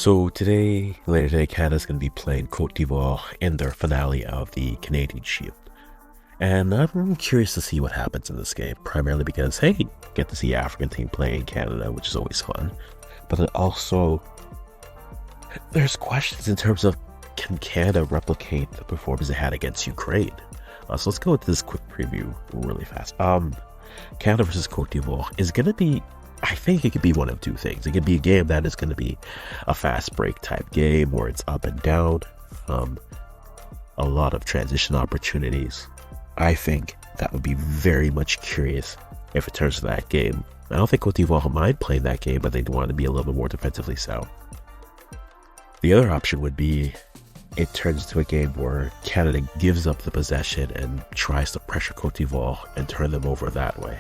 Later today, Canada's going to be playing Cote d'Ivoire in their finale of the Canadian Shield. And I'm curious to see what happens in this game, primarily because, hey, get to see African team play in Canada, which is always fun. But it also, there's questions in terms of, can Canada replicate the performance they had against Ukraine? So let's go into this quick preview really fast. Canada versus Cote d'Ivoire is going to be, I think it could be one of two things. It could be a game that is going to be a fast break type game where it's up and down, a lot of transition opportunities. I think that would be very much curious if it turns to that game. I don't think Cote d'Ivoire will mind playing that game, but they'd want to be a little bit more defensively sound. The other option would be it turns into a game where Canada gives up the possession and tries to pressure Cote d'Ivoire and turn them over that way.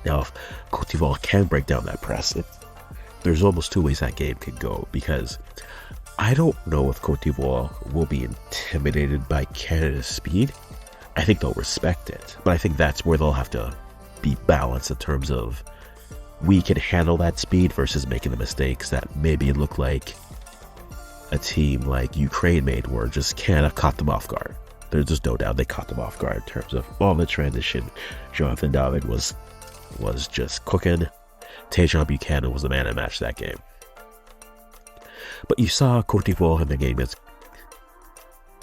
Now, if Cote d'Ivoire can break down that press, there's almost two ways that game could go, because I don't know if Cote d'Ivoire will be intimidated by Canada's speed. I think they'll respect it, but I think that's where they'll have to be balanced in terms of we can handle that speed versus making the mistakes that maybe look like a team like Ukraine made, where just Canada caught them off guard. There's just no doubt they caught them off guard in terms of all the transition. Jonathan David was just cooking. Tejan Buchanan was the man that matched that game. But you saw Cote d'Ivoire in the game against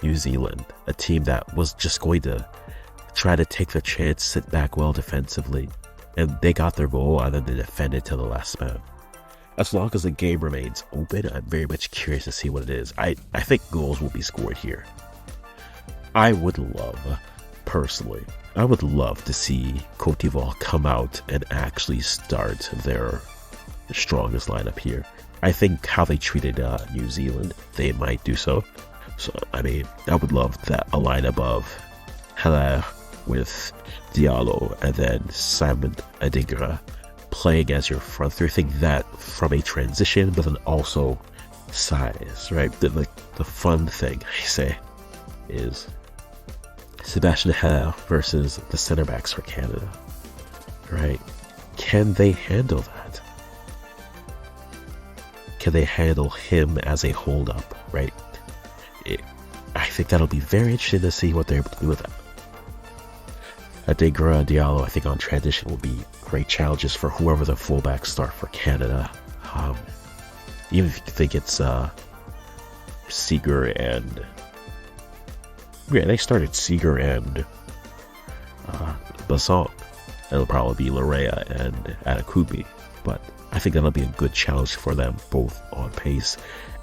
New Zealand, a team that was just going to try to take the chance, sit back well defensively, and they got their goal and then they defended to the last man. As long as the game remains open, I'm very much curious to see what it is. I think goals will be scored here. I would love to see Cote d'Ivoire come out and actually start their strongest lineup here. I think how they treated New Zealand, they might do so. So, I mean, I would love that a lineup of Hala with Diallo and then Simon Adingra playing as your front three. I think that from a transition, but then also size, right? The fun thing, I say, is Sebastian Haller versus the center backs for Canada, right? Can they handle that? Can they handle him as a hold-up, right? I think that'll be very interesting to see what they're able to do with that. Adingra and Diallo, I think on transition, will be great challenges for whoever the fullbacks start for Canada. Even if you think it's Seeger and... Yeah, they started Seeger and Basson. It'll probably be Larea and Atakubi, but I think that'll be a good challenge for them, both on pace,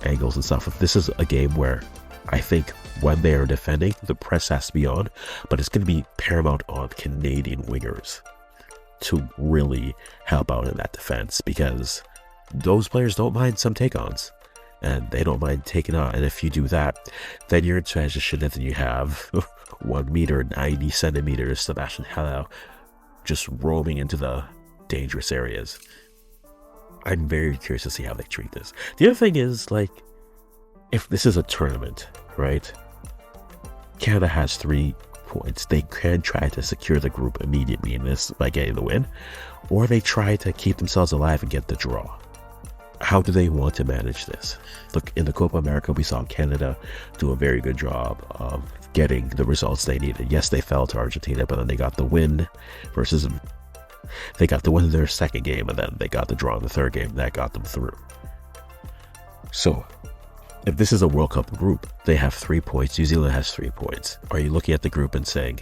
angles, and stuff. If this is a game where I think when they are defending, the press has to be on, but it's going to be paramount on Canadian wingers to really help out in that defense, because those players don't mind some take-ons, and they don't mind taking on. And if you do that, then you're in transition, and then you have 1 meter, 90 centimeters, Sebastian Haller just roaming into the dangerous areas. I'm very curious to see how they treat this. The other thing is, like, if this is a tournament, right? Canada has 3 points. They can try to secure the group immediately in this by getting the win, or they try to keep themselves alive and get the draw. How do they want to manage this? Look, in the Copa America, we saw Canada do a very good job of getting the results they needed. Yes, they fell to Argentina, but then they got the win they got the win in their second game, and then they got the draw in the third game. That got them through. So, if this is a World Cup group, they have 3 points. New Zealand has 3 points. Are you looking at the group and saying,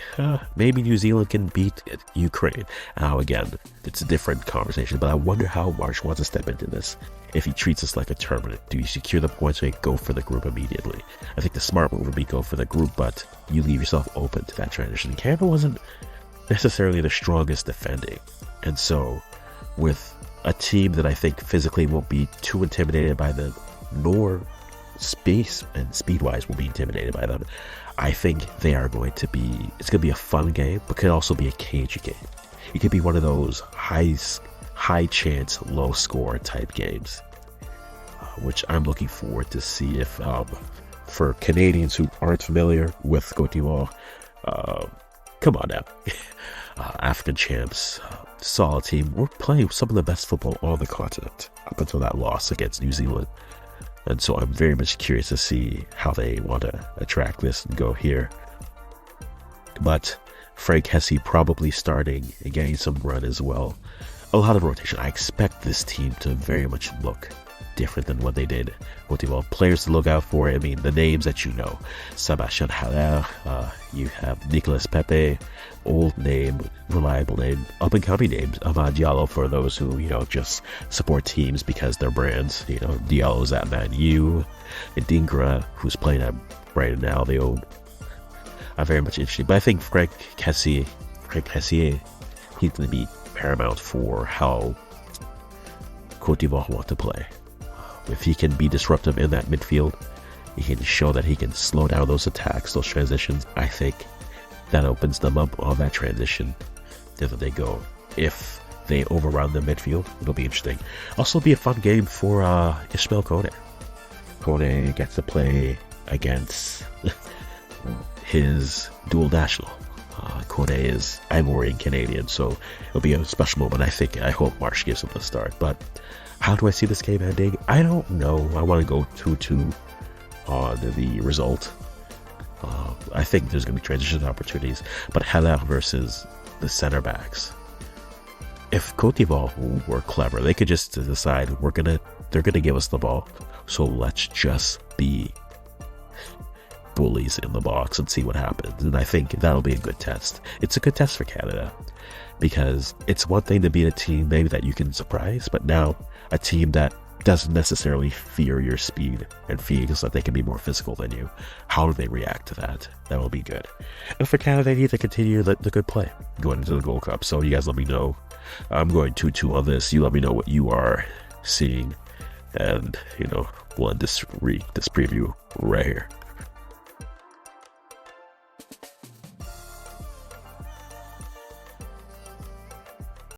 maybe New Zealand can beat Ukraine? Now, again, it's a different conversation, but I wonder how Marsh wants to step into this. If he treats this like a tournament, do you secure the points or you go for the group immediately? I think the smart move would be go for the group, but you leave yourself open to that transition. Canada wasn't necessarily the strongest defending, and so with a team that I think physically won't be too intimidated by them, nor space and speed-wise will be intimidated by them, I think they are going to be, it's going to be a fun game, but could also be a cagey game. It could be one of those high chance, low score type games, which I'm looking forward to see if, for Canadians who aren't familiar with Cote d'Ivoire, come on now. African champs, solid team. We're playing some of the best football on the continent up until that loss against New Zealand. And so I'm very much curious to see how they want to attract this and go here. But Frank Hesse probably starting and getting some run as well. A lot of rotation. I expect this team to very much look different than what they did. Cote d'Ivoire. Players to look out for, I mean, the names that you know. Sebastian Haller, you have Nicolas Pepe, old name, reliable name, up-and-coming names. Amad Diallo for those who, just support teams because they're brands. Diallo's at Man U. Dingra, who's playing at Brighton now, they own. I'm very much interested. But I think Frank Hesse, he's going to be paramount for how Cote d'Ivoire want to play. If he can be disruptive in that midfield, he can show that he can slow down those attacks, those transitions. I think that opens them up on that transition. There they go. If they overrun the midfield, it'll be interesting. Also be a fun game for Ismail Kone. Kone gets to play against his dual national. Kone is Ivorian Canadian, so it'll be a special moment. I hope Marsh gives him the start. But how do I see this game ending? I don't know. I want to go 2-2 on the result. I think there's going to be transition opportunities. But Haller versus the center backs. If Cote d'Ivoire were clever, they could just decide they're gonna give us the ball. So let's just be bullies in the box and see what happens. And I think that'll be a good test. It's a good test for Canada. Because it's one thing to be a team maybe that you can surprise, but now a team that doesn't necessarily fear your speed and feels that they can be more physical than you. How do they react to that? That will be good. And for Canada, they need to continue the good play going into the Gold Cup. So you guys let me know. I'm going 2-2 on this. You let me know what you are seeing. And, we'll end this preview right here.